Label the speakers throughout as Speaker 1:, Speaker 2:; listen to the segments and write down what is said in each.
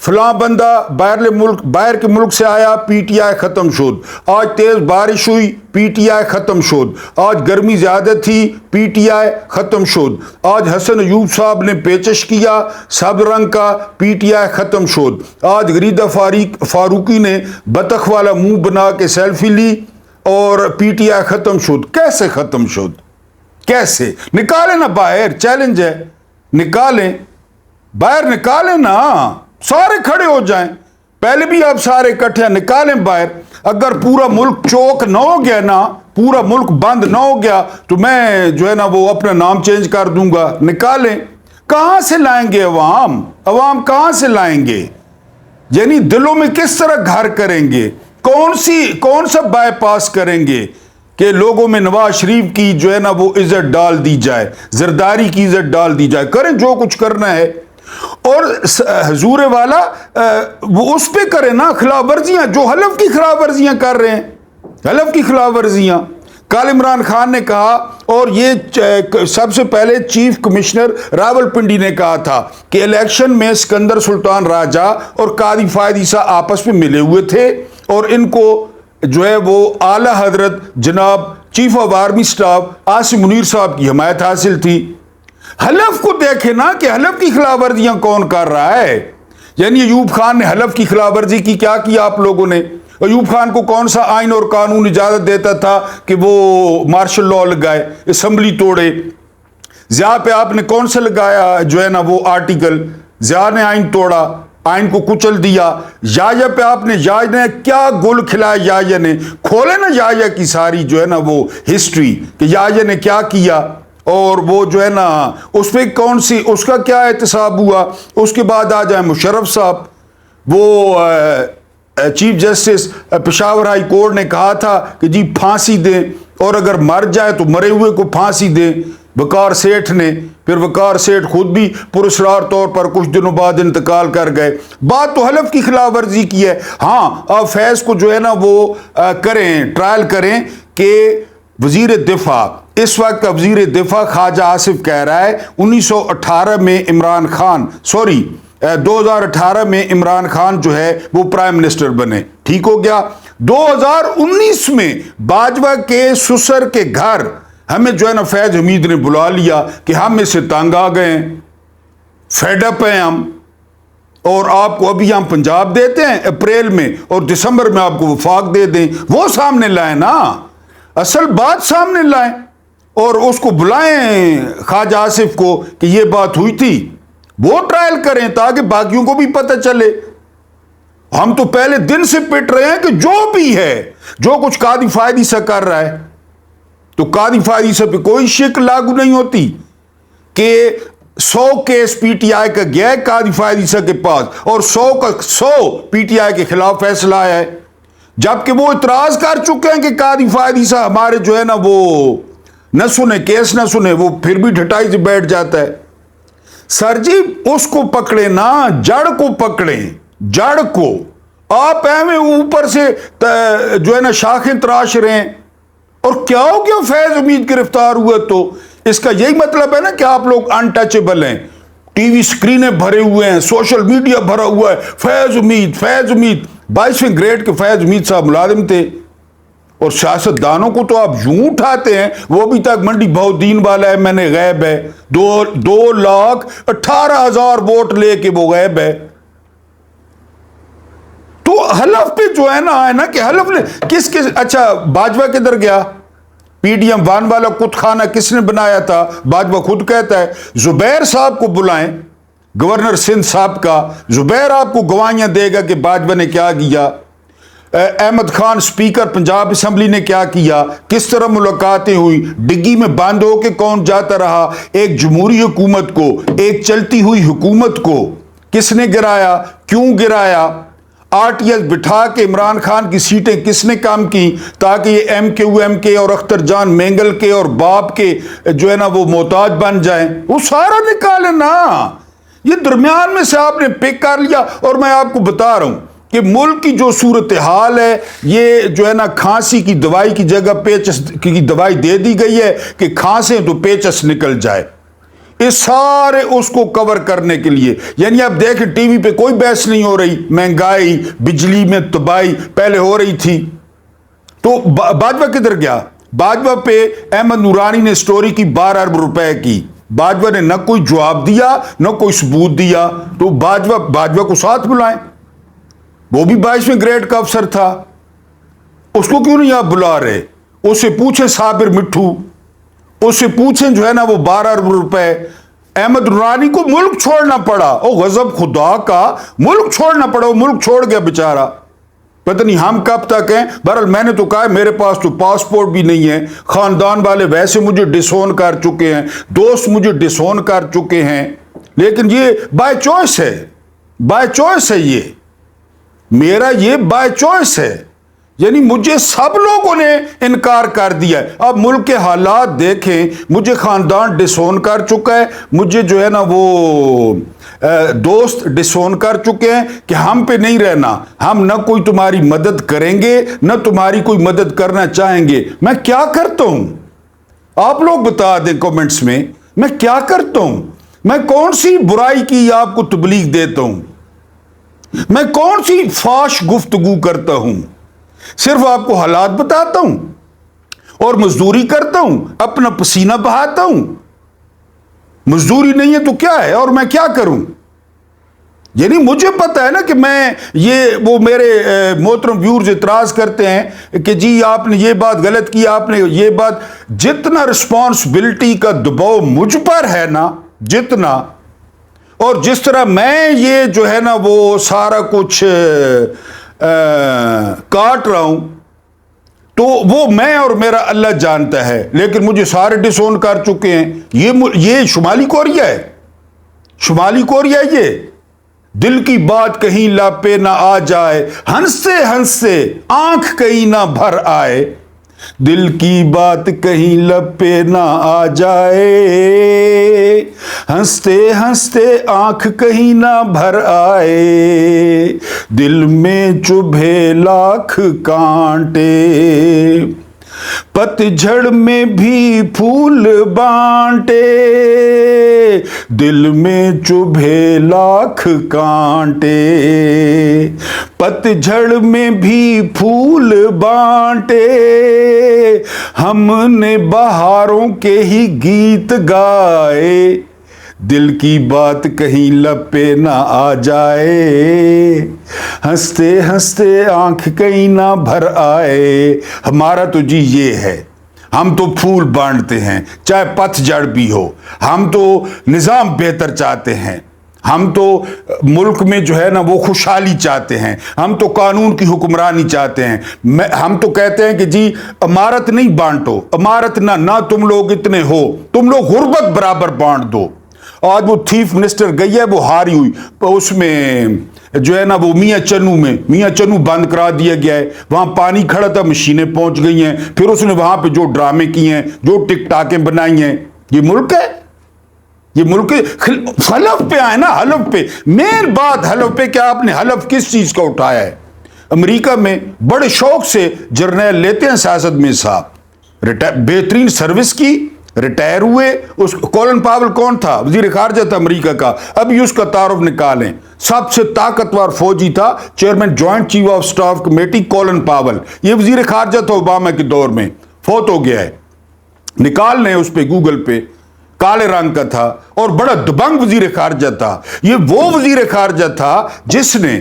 Speaker 1: فلاں بندہ باہر کے ملک سے آیا، پی ٹی آئی ختم شد، آج تیز بارش ہوئی، پی ٹی آئی ختم شد، آج گرمی زیادہ تھی، پی ٹی آئی ختم شد، آج حسن ایوب صاحب نے پیچش کیا سب رنگ کا، پی ٹی آئی ختم شد، آج غریدہ فاروقی نے بطخ والا منہ بنا کے سیلفی لی اور پی ٹی آئی ختم شد۔ کیسے ختم شد؟ کیسے؟ نکالیں نا باہر، چیلنج ہے، نکالیں باہر، نکالیں نا، سارے کھڑے ہو جائیں، پہلے بھی آپ سارے اکٹھے نکالیں باہر۔ اگر پورا ملک چوک نہ ہو گیا نا، پورا ملک بند نہ ہو گیا تو میں جو ہے نا وہ اپنا نام چینج کر دوں گا۔ نکالیں۔ کہاں سے لائیں گے عوام کہاں سے لائیں گے؟ یعنی دلوں میں کس طرح گھر کریں گے؟ کون سا بائی پاس کریں گے کہ لوگوں میں نواز شریف کی جو ہے نا وہ عزت ڈال دی جائے، زرداری کی عزت ڈال دی جائے؟ کریں جو کچھ کرنا ہے، اور حضور والا وہ اس پہ کریں نا خلاف ورزیاں، جو حلف کی خلاف ورزیاں کر رہے ہیں، حلف کی خلاف ورزیاں۔ کل عمران خان نے کہا، اور یہ سب سے پہلے چیف کمشنر راول پنڈی نے کہا تھا کہ الیکشن میں سکندر سلطان راجہ اور قاضی فائد عیسیٰ آپس میں ملے ہوئے تھے اور ان کو جو ہے وہ اعلیٰ حضرت جناب chief of army staff Asim Munir صاحب کی حمایت حاصل تھی۔ حلف کو دیکھیں نا کہ حلف کی خلاف ورزیاں کون کر رہا ہے۔ یعنی ایوب خان نے حلف کی خلاف ورزی کی، کیا کیا آپ لوگوں نے؟ ایوب خان کو کون سا آئین اور قانون اجازت دیتا تھا کہ وہ مارشل لاء لگائے، اسمبلی توڑے؟ ضیاء پہ آپ نے کون سا لگایا جو ہے نا وہ آرٹیکل؟ ضیاء نے آئین توڑا، آئین کو کچل دیا۔ یایا پہ آپ نے، یایا نے کیا گل کھلایا؟ یایا نے کھولے نا یایا کی ساری جو ہے نا وہ ہسٹری کہ یایا نے کیا کیا، اور وہ جو ہے نا اس پہ کون سی، اس کا کیا احتساب ہوا۔ اس کے بعد آ جائیں مشرف صاحب، وہ chief justice Peshawar high court نے کہا تھا کہ جی پھانسی دیں، اور اگر مر جائے تو مرے ہوئے کو پھانسی دیں۔ وقار سیٹھ نے، پھر وقار سیٹھ خود بھی پراسرار طور پر کچھ دنوں بعد انتقال کر گئے۔ بات تو حلف کی خلاف ورزی کی ہے۔ ہاں آپ فیض کو جو ہے نا وہ کریں، ٹرائل کریں کہ وزیر دفاع، اس وقت کا وزیر دفاع خواجہ آصف کہہ رہا ہے 1918 میں عمران خان 2018 میں عمران خان جو ہے وہ پرائم منسٹر بنے، ٹھیک ہو گیا۔ 2019 میں باجوہ کے سسر کے گھر ہمیں جو ہے نا فیض حمید نے بلا لیا کہ ہم اس سے تنگ آ گئے ہیں، فیڈ اپ ہیں ہم، اور آپ کو ابھی ہم پنجاب دیتے ہیں اپریل میں اور دسمبر میں آپ کو وفاق دے دیں۔ وہ سامنے لائیں نا، اصل بات سامنے لائیں، اور اس کو بلائیں خواجہ آصف کو کہ یہ بات ہوئی تھی، وہ ٹرائل کریں تاکہ باقیوں کو بھی پتہ چلے۔ ہم تو پہلے دن سے پٹ رہے ہیں کہ جو بھی ہے، جو کچھ قاضی فائد عیسیٰ کر رہا ہے، تو قاضی فائد عیسیٰ پہ کوئی شک لاگو نہیں ہوتی کہ 100 کیس پی ٹی آئی کا گیا ہے قاضی فائد عیسیٰ کے پاس، اور 100 کا 100 پی ٹی آئی کے خلاف فیصلہ آیا ہے، جبکہ وہ اعتراض کر چکے ہیں کہ قاضی فائد عیسیٰ ہمارے جو ہے نا وہ نہ سنے، کیس نہ سنے، وہ پھر بھی ڈھٹائی سے بیٹھ جاتا ہے۔ سر جی اس کو پکڑے نا، جڑ کو پکڑیں، جڑ کو۔ آپ ایویں اوپر سے جو ہے نا شاخیں تراش رہے ہیں، اور کیا ہو گیا فیض حمید گرفتار ہوئے تو اس کا یہی مطلب ہے نا کہ آپ لوگ انٹچیبل ہیں، ٹی وی سکرینیں بھرے ہوئے ہیں، سوشل میڈیا بھرا ہوا ہے، فیض حمید فیض حمید۔ 22ویں گریڈ کے فیض حمید صاحب ملازم تھے، اور سیاست دانوں کو تو آپ یوں اٹھاتے ہیں، وہ ابھی تک منڈی بہت دین والا ہے، میں نے غیب ہے، 2,18,000 ووٹ لے کے وہ غیب ہے۔ تو حلف پہ جو ہے نا کہ حلف نے کس اچھا باجوہ کدھر گیا؟ پی ڈی ایم 1 والا کت خانہ کس نے بنایا تھا؟ باجوہ خود کہتا ہے۔ زبیر صاحب کو بلائیں، گورنر سندھ صاحب کا، زبیر آپ کو گواہیاں دے گا کہ باجوہ نے کیا کیا۔ احمد خان سپیکر پنجاب اسمبلی نے کیا کیا، کس طرح ملاقاتیں ہوئی، ڈگی میں بند ہو کے کون جاتا رہا، ایک جمہوری حکومت کو، ایک چلتی ہوئی حکومت کو کس نے گرایا، کیوں گرایا، آر ٹی ایس بٹھا کے عمران خان کی سیٹیں کس نے کام کی تاکہ یہ ایم کے اور اختر جان مینگل کے اور باپ کے جو ہے نا وہ محتاج بن جائیں، وہ سارا نکالے نا۔ یہ درمیان میں سے آپ نے پک کر لیا، اور میں آپ کو بتا رہا ہوں کہ ملک کی جو صورتحال ہے، یہ جو ہے نا کھانسی کی دوائی کی جگہ پیچس کی دوائی دے دی گئی ہے کہ کھانسیں تو پیچس نکل جائے۔ اس سارے اس کو کور کرنے کے لیے. یعنی آپ دیکھیں ٹی وی پہ کوئی بحث نہیں ہو رہی, مہنگائی, بجلی میں تباہی پہلے ہو رہی تھی, تو باجوہ کدھر گیا؟ باجوہ پہ احمد نورانی نے سٹوری کی 12 ارب روپے کی, باجوہ نے نہ کوئی جواب دیا نہ کوئی ثبوت دیا. تو باجوہ کو ساتھ بلائیں, وہ بھی 22ویں گریڈ کا افسر تھا, اس کو کیوں نہیں آپ بلا رہے؟ اس سے پوچھیں صابر مٹھو, اس سے پوچھیں جو ہے نا وہ 12 ارب روپے. احمد نورانی کو ملک چھوڑنا پڑا, او غضب خدا کا, ملک چھوڑنا پڑا, وہ ملک چھوڑ گیا بیچارہ. پتہ نہیں ہم کب تک ہیں. بہرحال میں نے تو کہا میرے پاس تو پاسپورٹ بھی نہیں ہے, خاندان والے ویسے مجھے ڈسون کر چکے ہیں, دوست مجھے ڈسون کر چکے ہیں, لیکن یہ بائی چوائس ہے, بائی چوائس ہے, یہ میرا یہ بائی چوائس ہے. یعنی مجھے سب لوگوں نے انکار کر دیا ہے. اب ملک کے حالات دیکھیں, مجھے خاندان ڈسون کر چکا ہے, مجھے جو ہے نا وہ دوست ڈسون کر چکے ہیں کہ ہم پہ نہیں رہنا, ہم نہ کوئی تمہاری مدد کریں گے نہ تمہاری کوئی مدد کرنا چاہیں گے. میں کیا کرتا ہوں آپ لوگ بتا دیں کمنٹس میں, میں کیا کرتا ہوں؟ میں کون سی برائی کی آپ کو تبلیغ دیتا ہوں؟ میں کون سی فاش گفتگو کرتا ہوں؟ صرف آپ کو حالات بتاتا ہوں اور مزدوری کرتا ہوں, اپنا پسینہ بہاتا ہوں. مزدوری نہیں ہے تو کیا ہے, اور میں کیا کروں؟ یعنی مجھے پتا ہے نا کہ میں وہ میرے محترم ویورز اعتراض کرتے ہیں کہ جی آپ نے یہ بات غلط کی, آپ نے یہ بات. جتنا رسپانسبلٹی کا دباؤ مجھ پر ہے نا, جتنا, اور جس طرح میں یہ جو ہے نا وہ سارا کچھ کاٹ رہا ہوں, تو وہ میں اور میرا اللہ جانتا ہے. لیکن مجھے سارے ڈسون کر چکے ہیں. یہ شمالی کوریا ہے, شمالی کوریا ہے. یہ دل کی بات کہیں لاپے نہ آ جائے, ہنستے ہنستے آنکھ کہیں نہ بھر آئے. دل کی بات کہیں لب پہ نہ آ جائے, ہنستے ہنستے آنکھ کہیں نہ بھر آئے. دل میں چبھے لاکھ کانٹے, پتجھڑ میں بھی پھول بانٹے. دل میں چبھے لاکھ کانٹے, پتجھڑ میں بھی پھول بانٹے. ہم نے بہاروں کے ہی گیت گائے, دل کی بات کہیں لب پہ نہ آ جائے. ہنستے ہنستے آنکھ کہیں نہ بھر آئے. ہمارا تو جی یہ ہے, ہم تو پھول بانٹتے ہیں چاہے پتھ جڑ بھی ہو. ہم تو نظام بہتر چاہتے ہیں, ہم تو ملک میں جو ہے نا وہ خوشحالی چاہتے ہیں, ہم تو قانون کی حکمرانی چاہتے ہیں. ہم تو کہتے ہیں کہ جی امارت نہیں بانٹو, امارت نہ تم لوگ اتنے ہو, تم لوگ غربت برابر بانٹ دو. آج وہ چیف منسٹر گئی ہے, وہ ہاری ہوئی, اس میں جو ہے نا وہ میاں چنو بند کرا دیا گیا ہے. وہاں پانی کھڑا تھا, مشینیں پہنچ گئی ہیں. پھر اس نے وہاں پہ جو ڈرامے کیے ہیں, جو ٹک ٹاکیں بنائی ہیں. یہ ملک ہے, یہ ملک حلف پہ آئے نا, حلف پہ. مین بات حلف پہ, کیا آپ نے حلف کس چیز کا اٹھایا ہے؟ امریکہ میں بڑے شوق سے جرنیل لیتے ہیں سیاست میں صاحب, بہترین سروس کی, ریٹائر ہوئے. اس کولن پاول کون تھا؟ وزیر خارجہ تھا امریکہ کا. ابھی اس کا تعارف نکالیں. سب سے طاقتور فوجی تھا, chairman joint chief of staff committee Colin Powell. یہ وزیر خارجہ تھا اوباما کے دور میں, فوت ہو گیا ہے. نکال لیں اس پہ گوگل پہ, کالے رنگ کا تھا اور بڑا دبنگ وزیر خارجہ تھا. یہ وہ وزیر خارجہ تھا جس نے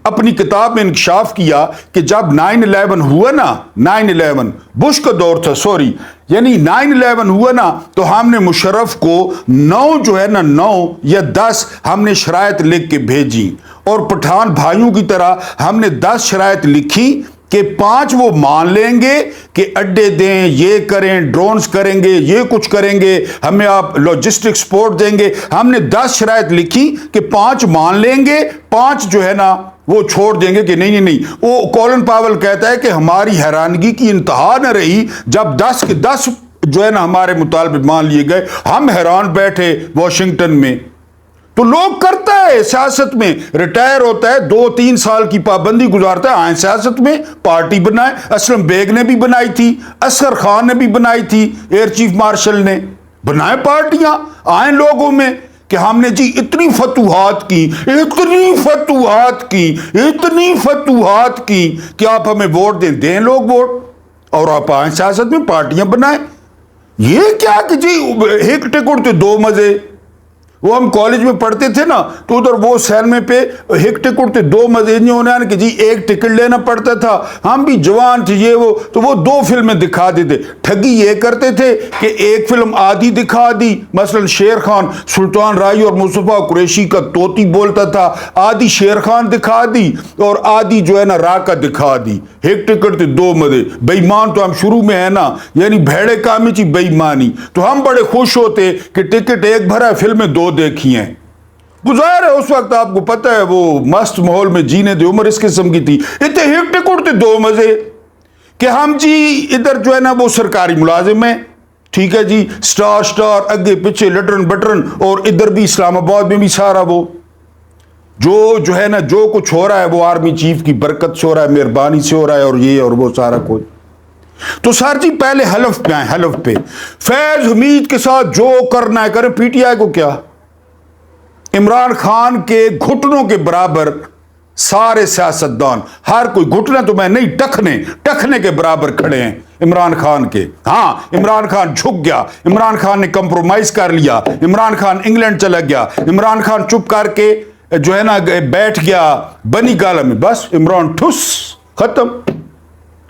Speaker 1: اپنی کتاب میں انکشاف کیا کہ جب 9/11 ہوا نا, 9/11 بش کا دور تھا, سوری, یعنی 9/11 ہوا نا, تو ہم نے مشرف کو 9 یا 10 ہم نے شرائط لکھ کے بھیجی, اور پٹھان بھائیوں کی طرح ہم نے 10 شرائط لکھی کہ 5 وہ مان لیں گے کہ اڈے دیں, یہ کریں, ڈرونز کریں گے, یہ کچھ کریں گے, ہمیں آپ لاجسٹک سپورٹ دیں گے. ہم نے 10 شرائط لکھی کہ 5 مان لیں گے, 5 جو ہے نا وہ چھوڑ دیں گے کہ نہیں. وہ کولن پاول کہتا ہے کہ ہماری حیرانگی کی انتہا نہ رہی جب 10 کے 10 جو ہے نا ہمارے مطالبے مان لیے گئے. ہم حیران بیٹھے واشنگٹن میں. تو لوگ کرتا ہے سیاست میں, ریٹائر ہوتا ہے 2-3 سال کی پابندی گزارتا ہے, آئیں سیاست میں, پارٹی بنائے. اسلم بیگ نے بھی بنائی تھی, اصغر خان نے بھی بنائی تھی, ایئر چیف مارشل نے. بنائیں پارٹیاں، آئیں لوگوں میں کہ ہم نے جی اتنی فتوحات کی، اتنی فتوحات کی، اتنی فتوحات کی کہ آپ ہمیں ووٹ دیں، دیں لوگ ووٹ، اور آپ آئیں سیاست میں، پارٹیاں بنائیں۔ یہ کیا کہ جی ایک ٹکٹ تو دو مزے، وہ ہم کالج میں پڑھتے تھے نا تو ادھر وہ سینمے پہ ایک ٹکٹ تھے دو مزے، نہیں ہونے کہ جی ایک ٹکٹ لینا پڑتا تھا، ہم بھی جوان تھے یہ وہ، تو وہ دو فلمیں دکھا دیتے۔ ٹھگی یہ کرتے تھے کہ ایک فلم آدھی دکھا دی، مثلا شیر خان سلطان رائی اور مصطفیٰ قریشی کا طوطی بولتا تھا، آدھی شیر خان دکھا دی اور آدھی جو ہے نا راکا دکھا دی، ایک ٹکٹ تھے دو مزے۔ بے ایمان تو ہم شروع میں ہے نا، یعنی بھیڑے کامی چی بے ایمانی، تو ہم بڑے خوش ہوتے کہ ٹکٹ ایک بھرا ہے، فلمیں دو دیکھی ہیں۔ ظاہر ہے اس وقت آپ کو پتہ ہے وہ مست ماحول میں جینے دی عمر اس قسم کی تھی، اتنے ایک ٹکٹ تھے دو مزے کہ ہم جی ادھر جو ہے نا وہ سرکاری ملازم ہیں، ٹھیک ہے جی، سٹار اگے پیچھے لٹرن بٹرن، اور ادھر بھی اسلام آباد میں بھی سارا وہ جو ہے نا جو کچھ ہو رہا ہے وہ آرمی چیف کی برکت سے ہو رہا ہے، مہربانی سے ہو رہا ہے، اور یہ اور وہ سارا کچھ۔ تو سر جی پہلے حلف پہ آئیں، حلف پہ فیض حمید کے ساتھ جو کرنا ہے کریں، پی ٹی آئی کو کیا، عمران خان کے گھٹنوں کے برابر سارے سیاستدان، ہر کوئی گھٹنے تو میں نہیں ٹخنے کے برابر کھڑے ہیں عمران خان کے۔ ہاں عمران خان جھک گیا، عمران خان نے کمپرومائز کر لیا، عمران خان انگلینڈ چلا گیا، عمران خان چپ کر کے جو ہے نا بیٹھ گیا بنی گالا میں، بس عمران ٹھس ختم،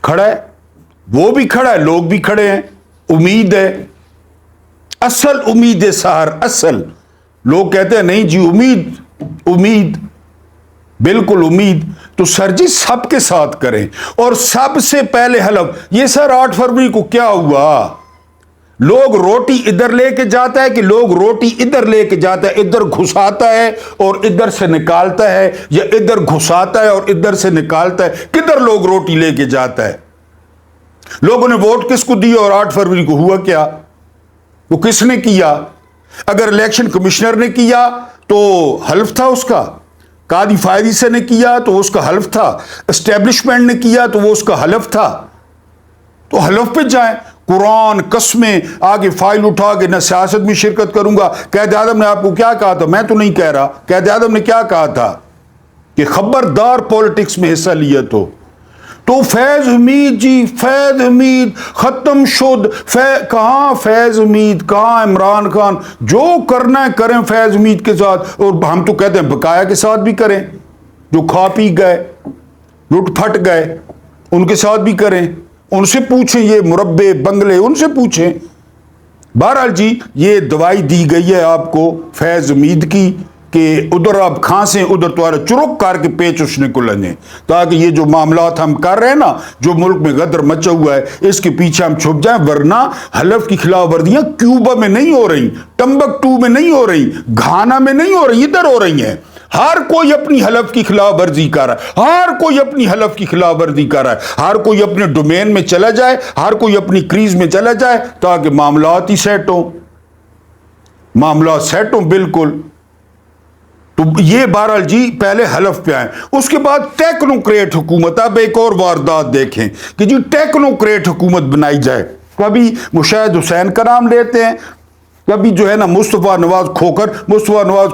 Speaker 1: کھڑا ہے وہ بھی کھڑا ہے، لوگ بھی کھڑے ہیں، امید ہے، اصل امید ہے سحر، اصل لوگ کہتے ہیں نہیں جی امید بالکل امید، تو سر جی سب کے ساتھ کریں، اور سب سے پہلے حلف۔ یہ سر 8 فروری کو کیا ہوا، لوگ روٹی ادھر لے کے جاتا ہے کہ لوگ روٹی ادھر لے کے جاتا ہے، ادھر گھساتا ہے اور ادھر سے نکالتا ہے، یا ادھر گھساتا ہے اور ادھر سے نکالتا ہے، کدھر لوگ روٹی لے کے جاتا ہے؟ لوگوں نے ووٹ کس کو دیا اور 8 فروری کو ہوا کیا؟ وہ کس نے کیا؟ اگر الیکشن کمشنر نے کیا تو حلف تھا اس کا، قاضی فائدی سے نے کیا تو اس کا حلف تھا، اسٹیبلشمنٹ نے کیا تو وہ اس کا حلف تھا، تو حلف پہ جائیں، قرآن قسمیں آگے فائل اٹھا کے نہ سیاست میں شرکت کروں گا۔ قائد اعظم نے آپ کو کیا کہا تھا؟ میں تو نہیں کہہ رہا، قائد اعظم نے کیا کہا تھا کہ خبردار پولیٹکس میں حصہ لیا تو فیض حمید جی، فیض حمید ختم شد، کہاں فیض حمید، کہاں عمران خان، جو کرنا ہے کریں فیض حمید کے ساتھ، اور ہم تو کہتے ہیں بقایا کے ساتھ بھی کریں، جو کھا پی گئے لٹ پھٹ گئے ان کے ساتھ بھی کریں، ان سے پوچھیں یہ مربے بنگلے ان سے پوچھیں۔ بہرحال جی یہ دوائی دی گئی ہے آپ کو فیض حمید کی کہ ادھر آپ کھانسیں ادھر تمہارا چرک کر کے پیچ اٹھنے کو لگیں، تاکہ یہ جو معاملات ہم کر رہے ہیں نا، جو ملک میں غدر مچا ہوا ہے، اس کے پیچھے ہم چھپ جائیں، ورنہ حلف کی خلاف ورزیاں کیوبا میں نہیں ہو رہی، ٹمبکٹو میں نہیں ہو رہی، گھانا میں نہیں ہو رہی، ادھر ہو رہی ہیں۔ ہر کوئی اپنی حلف کی خلاف ورزی کر رہا ہے، ہر کوئی اپنی حلف کی خلاف ورزی کر رہا ہے، ہر کوئی اپنے ڈومین میں چلا جائے، ہر کوئی اپنی کریز میں چلا جائے، تاکہ معاملات ہی سیٹ ہوں، معاملات سیٹ ہوں بالکل۔ تو یہ بہرحال جی پہلے حلف پہ آئیں، اس کے بعد ٹیکنوکریٹ حکومت۔ اب ایک اور واردات دیکھیں کہ جی ٹیکنوکریٹ حکومت بنائی جائے، کبھی مشاہد حسین کا نام لیتے ہیں، کبھی جو ہے نا مصطفیٰ نواز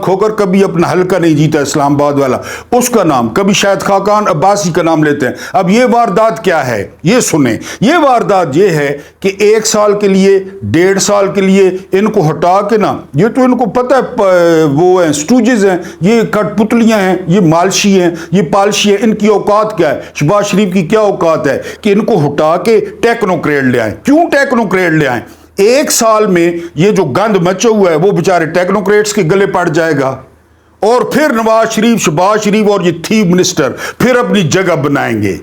Speaker 1: کھوکر کبھی اپنا حلقہ نہیں جیتا اسلام آباد والا، اس کا نام، کبھی شاہد خاقان عباسی کا نام لیتے ہیں۔ اب یہ واردات کیا ہے یہ سنیں، یہ واردات یہ ہے کہ 1 سال کے لیے 1.5 سال کے لیے ان کو ہٹا کے نا، یہ تو ان کو پتہ ہے وہ ہیں سٹوجز ہیں، یہ کٹ پتلیاں ہیں، یہ مالشی ہیں، یہ پالشی ہیں، ان کی اوقات کیا ہے؟ شہباز شریف کی کیا اوقات ہے کہ ان کو ہٹا کے ٹیکنوکریٹ لے آئیں؟ کیوں ٹیکنوکریٹ لے آئیں؟ 1 سال میں یہ جو گند مچا ہوا ہے وہ بیچارے ٹیکنوکریٹس کے گلے پڑ جائے گا، اور پھر نواز شریف، شہباز شریف اور یہ تھیف منسٹر پھر اپنی جگہ بنائیں گے۔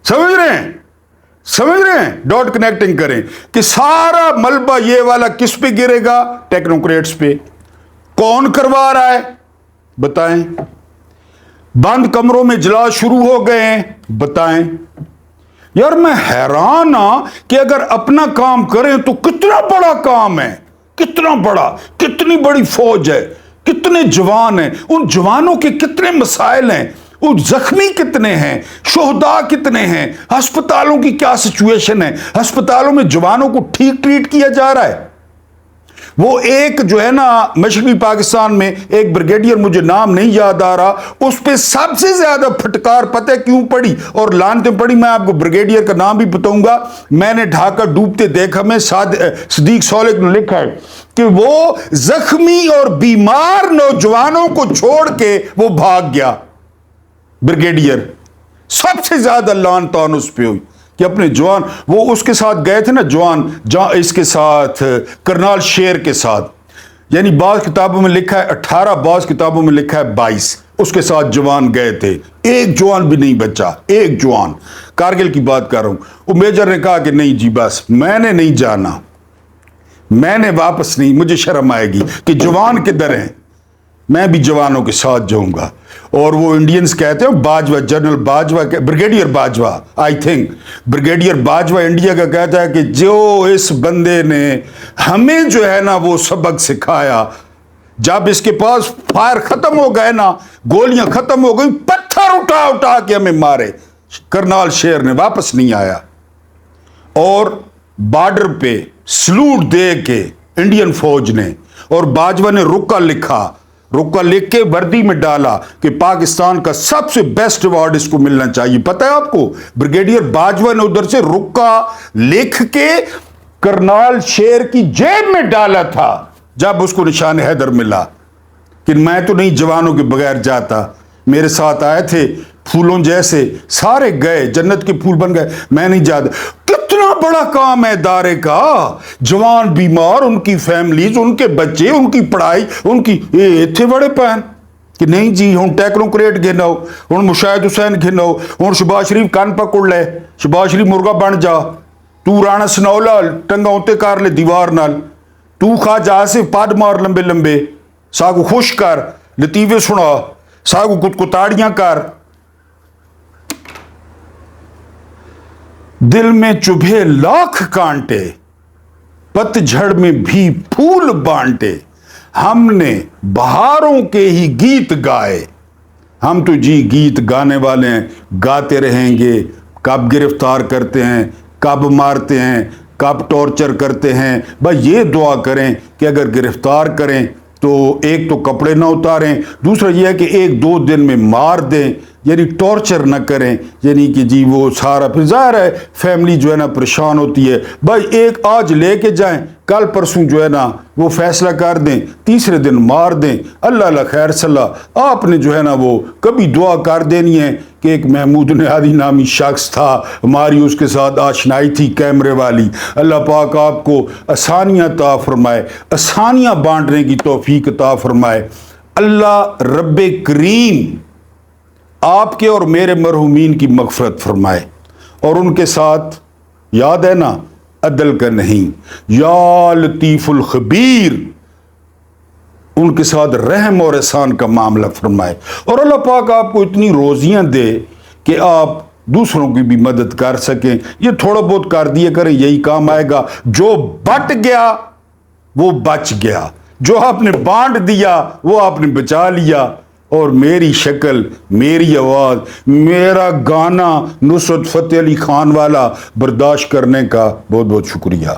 Speaker 1: سمجھ رہے ہیں ڈاٹ کنیکٹنگ کریں کہ سارا ملبہ یہ والا کس پہ گرے گا؟ ٹیکنوکریٹس پہ۔ کون کروا رہا ہے بتائیں؟ بند کمروں میں اجلاس شروع ہو گئے ہیں بتائیں؟ یار میں حیران ہاں کہ اگر اپنا کام کریں تو کتنا بڑا کام ہے، کتنا بڑا، کتنی بڑی فوج ہے، کتنے جوان ہیں، ان جوانوں کے کتنے مسائل ہیں، وہ زخمی کتنے ہیں، شہداء کتنے ہیں، ہسپتالوں کی کیا سچویشن ہے، ہسپتالوں میں جوانوں کو ٹھیک ٹریٹ کیا جا رہا ہے؟ وہ ایک جو ہے نا مشرقی پاکستان میں ایک بریگیڈیئر، مجھے نام نہیں یاد آ رہا، اس پہ سب سے زیادہ پھٹکار پتہ ہے کیوں پڑی اور لعنتیں پڑی؟ میں آپ کو بریگیڈیئر کا نام بھی بتاؤں گا، میں نے ڈھاکہ ڈوبتے دیکھا میں، صدیق سولک نے لکھا ہے کہ وہ زخمی اور بیمار نوجوانوں کو چھوڑ کے وہ بھاگ گیا بریگیڈیئر۔ سب سے زیادہ لعن طعن اس پہ ہوئی کہ اپنے جوان، وہ اس کے ساتھ گئے تھے نا جوان، اس کے ساتھ کرنال شیر کے ساتھ، یعنی بعض کتابوں میں لکھا ہے 18، بعض کتابوں میں لکھا ہے 22، اس کے ساتھ جوان گئے تھے، ایک جوان بھی نہیں بچا، ایک جوان، کارگل کی بات کر رہا ہوں۔ وہ میجر نے کہا کہ نہیں جی بس میں نے نہیں جانا، میں نے واپس نہیں، مجھے شرم آئے گی کہ جوان کدھر ہیں، میں بھی جوانوں کے ساتھ جاؤں گا۔ اور وہ انڈینز کہتے ہیں Bajwa, general Bajwa, brigadier Bajwa, I think brigadier Bajwa India کا کہتا ہے کہ جو اس بندے نے ہمیں جو ہے نا وہ سبق سکھایا، جب اس کے پاس فائر ختم ہو گئے نا، گولیاں ختم ہو گئی، پتھر اٹھا اٹھا کے ہمیں مارے، کرنال شیر نے واپس نہیں آیا۔ اور بارڈر پہ سلوٹ دے کے انڈین فوج نے، اور باجوہ نے رکا لکھا، رکا لکھ کے وردی میں ڈالا کہ پاکستان کا سب سے بیسٹ ایوارڈ اس کو ملنا چاہیے۔ پتہ ہے آپ کو بریگیڈیئر باجوہ نے ادھر سے رکا لکھ کے کرنال شیر کی جیب میں ڈالا تھا جب اس کو نشان حیدر ملا کہ میں تو نہیں جوانوں کے بغیر جاتا، میرے ساتھ آئے تھے پھولوں جیسے، سارے گئے، جنت کے پھول بن گئے، میں نہیں جاتا۔ کتنا بڑا کام ہے ادارے کا، جوان بیمار، ان کی فیملیز، ان کے بچے، ان کی پڑھائی، ان کی اتنے بڑے پین کہ نہیں جی ہوں ٹیکنوکریٹ گھنو، ہوں مشاہد حسین گھنو، ہوں شباز شریف کن پکڑ لے، شباز شریف مرغا بن جا، تو رانا سنولا ٹنگا ہوتے کر لے دیوار نال، تو خواجہ آصف پاد مار لمبے لمبے، ساگو خوش کر، لطیفے سنا، ساگو کتاڑیاں کر، دل میں چبھے لاکھ کانٹے، پت جھڑ میں بھی پھول بانٹے، ہم نے بہاروں کے ہی گیت گائے، ہم تو جی گیت گانے والے ہیں، گاتے رہیں گے، کب گرفتار کرتے ہیں، کب مارتے ہیں، کب ٹارچر کرتے ہیں، بھائی یہ دعا کریں کہ اگر گرفتار کریں تو ایک تو کپڑے نہ اتاریں، دوسرا یہ ہے کہ 1-2 دن میں مار دیں، یعنی ٹارچر نہ کریں، یعنی کہ جی وہ سارا، پھر ظاہر ہے فیملی جو ہے نا پریشان ہوتی ہے، بھائی ایک آج لے کے جائیں، کل پرسوں جو ہے نا وہ فیصلہ کر دیں، تیسرے دن مار دیں، اللہ اللہ خیر صلاح۔ آپ نے جو ہے نا وہ کبھی دعا کر دینی ہے کہ ایک محمود نیازی نامی شخص تھا، ہماری اس کے ساتھ آشنائی تھی کیمرے والی، اللہ پاک آپ کو آسانیاں عطا فرمائے، آسانیاں بانٹنے کی توفیق عطا فرمائے، اللہ رب کریم آپ کے اور میرے مرحومین کی مغفرت فرمائے، اور ان کے ساتھ یاد ہے نا عدل کا نہیں، یا لطیف الخبیر، ان کے ساتھ رحم اور احسان کا معاملہ فرمائے، اور اللہ پاک آپ کو اتنی روزیاں دے کہ آپ دوسروں کی بھی مدد کر سکیں۔ یہ تھوڑا بہت کر دیا کریں، یہی کام آئے گا۔ جو بٹ گیا وہ بچ گیا، جو آپ نے بانٹ دیا وہ آپ نے بچا لیا۔ اور میری شکل، میری آواز، میرا گانا نصرت فتح علی خان والا برداشت کرنے کا بہت بہت شکریہ۔